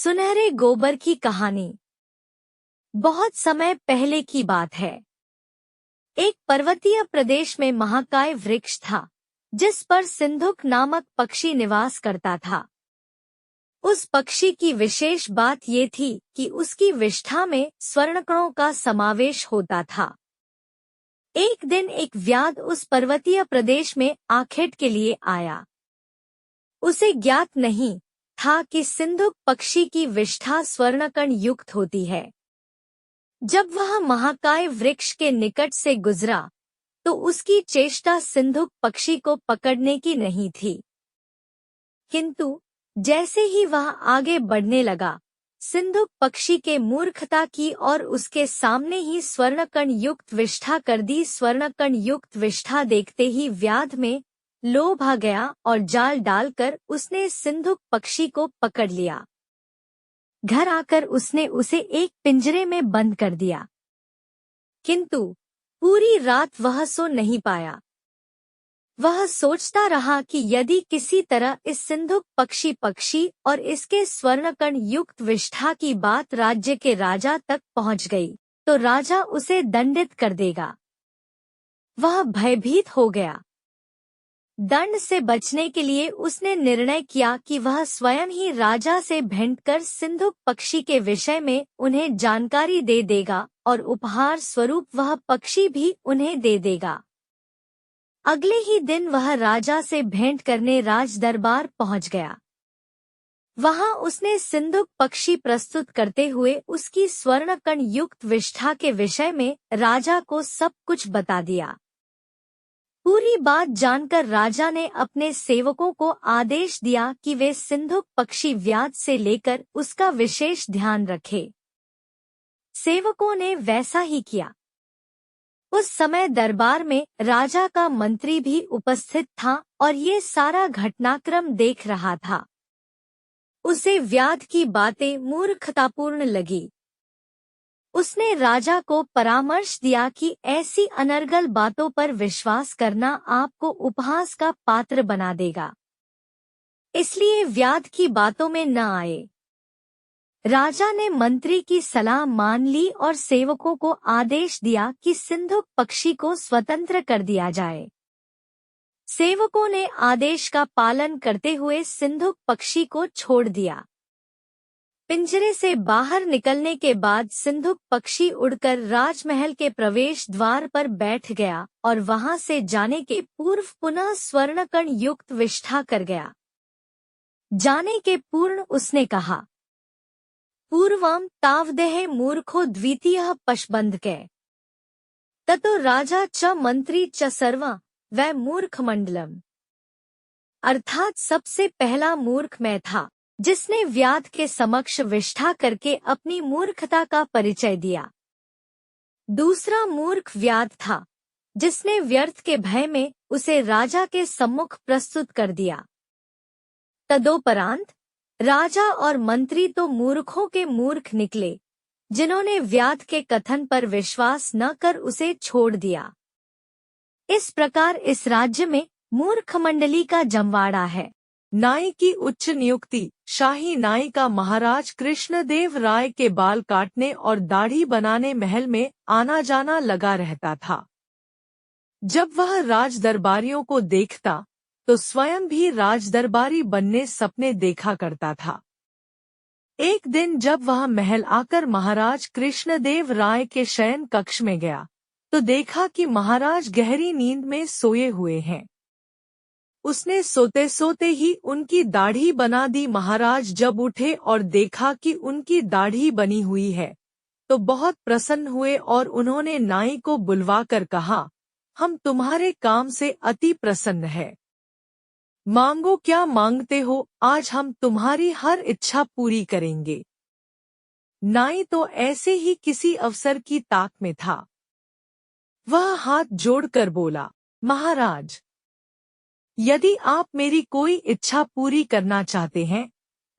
सुनहरे गोबर की कहानी। बहुत समय पहले की बात है। एक पर्वतीय प्रदेश में महाकाय वृक्ष था, जिस पर सिंधुक नामक पक्षी निवास करता था। उस पक्षी की विशेष बात ये थी कि उसकी विष्ठा में स्वर्णकणों का समावेश होता था। एक दिन एक व्याध उस पर्वतीय प्रदेश में आखेट के लिए आया। उसे ज्ञात नहीं था कि सिंधुक पक्षी की विष्ठा स्वर्णकण युक्त होती है। जब वह महाकाय वृक्ष के निकट से गुजरा तो उसकी चेष्टा सिंधुक पक्षी को पकड़ने की नहीं थी, किंतु जैसे ही वह आगे बढ़ने लगा, सिंधुक पक्षी के मूर्खता की और उसके सामने ही स्वर्णकण युक्त विष्ठा कर दी। स्वर्णकण युक्त विष्ठा देखते ही व्याध में लोभ आ गया और जाल डालकर उसने सिंधुक पक्षी को पकड़ लिया। घर आकर उसने उसे एक पिंजरे में बंद कर दिया, किंतु पूरी रात वह सो नहीं पाया। वह सोचता रहा कि यदि किसी तरह इस सिंधुक पक्षी और इसके स्वर्णकण युक्त विष्ठा की बात राज्य के राजा तक पहुंच गई तो राजा उसे दंडित कर देगा। वह भयभीत हो गया। दंड से बचने के लिए उसने निर्णय किया कि वह स्वयं ही राजा से भेंट कर सिंधुक पक्षी के विषय में उन्हें जानकारी दे देगा और उपहार स्वरूप वह पक्षी भी उन्हें दे देगा। अगले ही दिन वह राजा से भेंट करने राज दरबार पहुंच गया। वहां उसने सिंधुक पक्षी प्रस्तुत करते हुए उसकी स्वर्णकण युक्त विष्ठा के विषय में राजा को सब कुछ बता दिया। पूरी बात जानकर राजा ने अपने सेवकों को आदेश दिया कि वे सिंधुक पक्षी व्याध से लेकर उसका विशेष ध्यान रखें। सेवकों ने वैसा ही किया। उस समय दरबार में राजा का मंत्री भी उपस्थित था और ये सारा घटनाक्रम देख रहा था। उसे व्याध की बातें मूर्खतापूर्ण लगी। उसने राजा को परामर्श दिया कि ऐसी अनर्गल बातों पर विश्वास करना आपको उपहास का पात्र बना देगा, इसलिए व्याध की बातों में न आए। राजा ने मंत्री की सलाह मान ली और सेवकों को आदेश दिया कि सिंधुक पक्षी को स्वतंत्र कर दिया जाए। सेवकों ने आदेश का पालन करते हुए सिंधुक पक्षी को छोड़ दिया। पिंजरे से बाहर निकलने के बाद सिंधुक पक्षी उड़कर राजमहल के प्रवेश द्वार पर बैठ गया और वहां से जाने के पूर्व पुनः स्वर्णकण युक्त विष्ठा कर गया। जाने के पूर्व उसने कहा, पूर्वम तावदेह मूर्खो द्वितीयः पशबंधके ततो राजा च मंत्री च सर्वा वै मूर्ख मंडलम। अर्थात सबसे पहला मूर्ख मैं था, जिसने व्याध के समक्ष विष्ठा करके अपनी मूर्खता का परिचय दिया। दूसरा मूर्ख व्याध था, जिसने व्यर्थ के भय में उसे राजा के सम्मुख प्रस्तुत कर दिया। तदोपरांत राजा और मंत्री तो मूर्खों के मूर्ख निकले, जिन्होंने व्याध के कथन पर विश्वास न कर उसे छोड़ दिया। इस प्रकार इस राज्य में मूर्ख मंडली का जमवाड़ा है। नाई की उच्च नियुक्ति। शाही नाई का महाराज कृष्णदेव राय के बाल काटने और दाढ़ी बनाने महल में आना जाना लगा रहता था। जब वह राजदरबारियों को देखता तो स्वयं भी राजदरबारी बनने सपने देखा करता था। एक दिन जब वह महल आकर महाराज कृष्णदेव राय के शयन कक्ष में गया तो देखा कि महाराज गहरी नींद में सोए हुए हैं। उसने सोते सोते ही उनकी दाढ़ी बना दी। महाराज जब उठे और देखा कि उनकी दाढ़ी बनी हुई है तो बहुत प्रसन्न हुए और उन्होंने नाई को बुलवाकर कहा, हम तुम्हारे काम से अति प्रसन्न हैं। मांगो क्या मांगते हो, आज हम तुम्हारी हर इच्छा पूरी करेंगे। नाई तो ऐसे ही किसी अवसर की ताक में था। वह हाथ जोड़कर बोला, महाराज, यदि आप मेरी कोई इच्छा पूरी करना चाहते हैं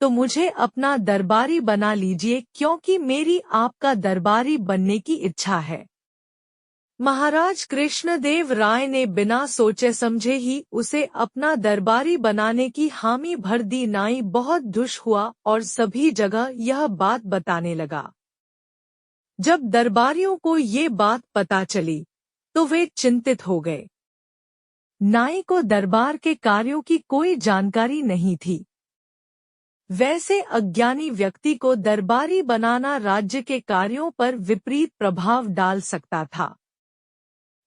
तो मुझे अपना दरबारी बना लीजिए, क्योंकि मेरी आपका दरबारी बनने की इच्छा है। महाराज कृष्णदेव राय ने बिना सोचे समझे ही उसे अपना दरबारी बनाने की हामी भर दी। नाई बहुत दुष्ट हुआ और सभी जगह यह बात बताने लगा। जब दरबारियों को ये बात पता चली तो वे चिंतित हो गए। नाई को दरबार के कार्यों की कोई जानकारी नहीं थी। वैसे अज्ञानी व्यक्ति को दरबारी बनाना राज्य के कार्यों पर विपरीत प्रभाव डाल सकता था।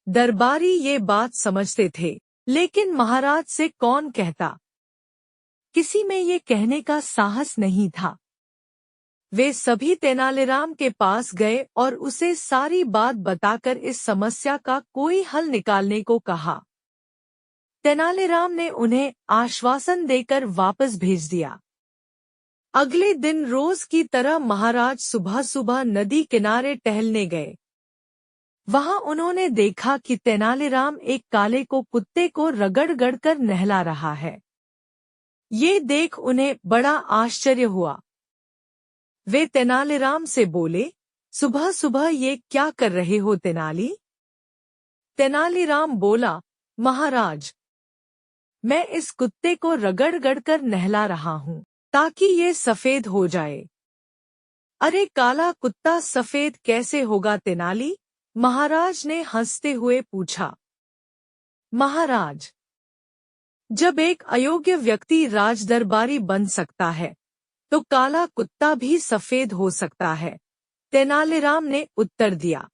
दरबारी ये बात समझते थे, लेकिन महाराज से कौन कहता? किसी में ये कहने का साहस नहीं था। वे सभी तेनालीराम के पास गए और उसे सारी बात बताकर इस समस्या का कोई हल निकालने को कहा। तेनालीराम ने उन्हें आश्वासन देकर वापस भेज दिया। अगले दिन रोज की तरह महाराज सुबह सुबह नदी किनारे टहलने गए। वहां उन्होंने देखा कि तेनालीराम एक काले को कुत्ते को रगड़-रगड़ कर नहला रहा है। ये देख उन्हें बड़ा आश्चर्य हुआ। वे तेनालीराम से बोले, सुबह सुबह ये क्या कर रहे हो तेनाली? तेनालीराम बोला, महाराज, मैं इस कुत्ते को रगड़-रगड़ कर नहला रहा हूँ ताकि ये सफेद हो जाए। अरे काला कुत्ता सफेद कैसे होगा तेनाली? महाराज ने हंसते हुए पूछा। महाराज, जब एक अयोग्य व्यक्ति राजदरबारी बन सकता है तो काला कुत्ता भी सफेद हो सकता है, तेनालीराम ने उत्तर दिया।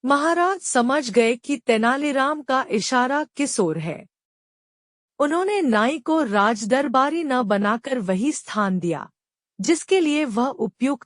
महाराज समझ गए कि तेनालीराम का इशारा किस ओर है। उन्होंने नाई को राजदरबारी न बनाकर वही स्थान दिया जिसके लिए वह उपयुक्त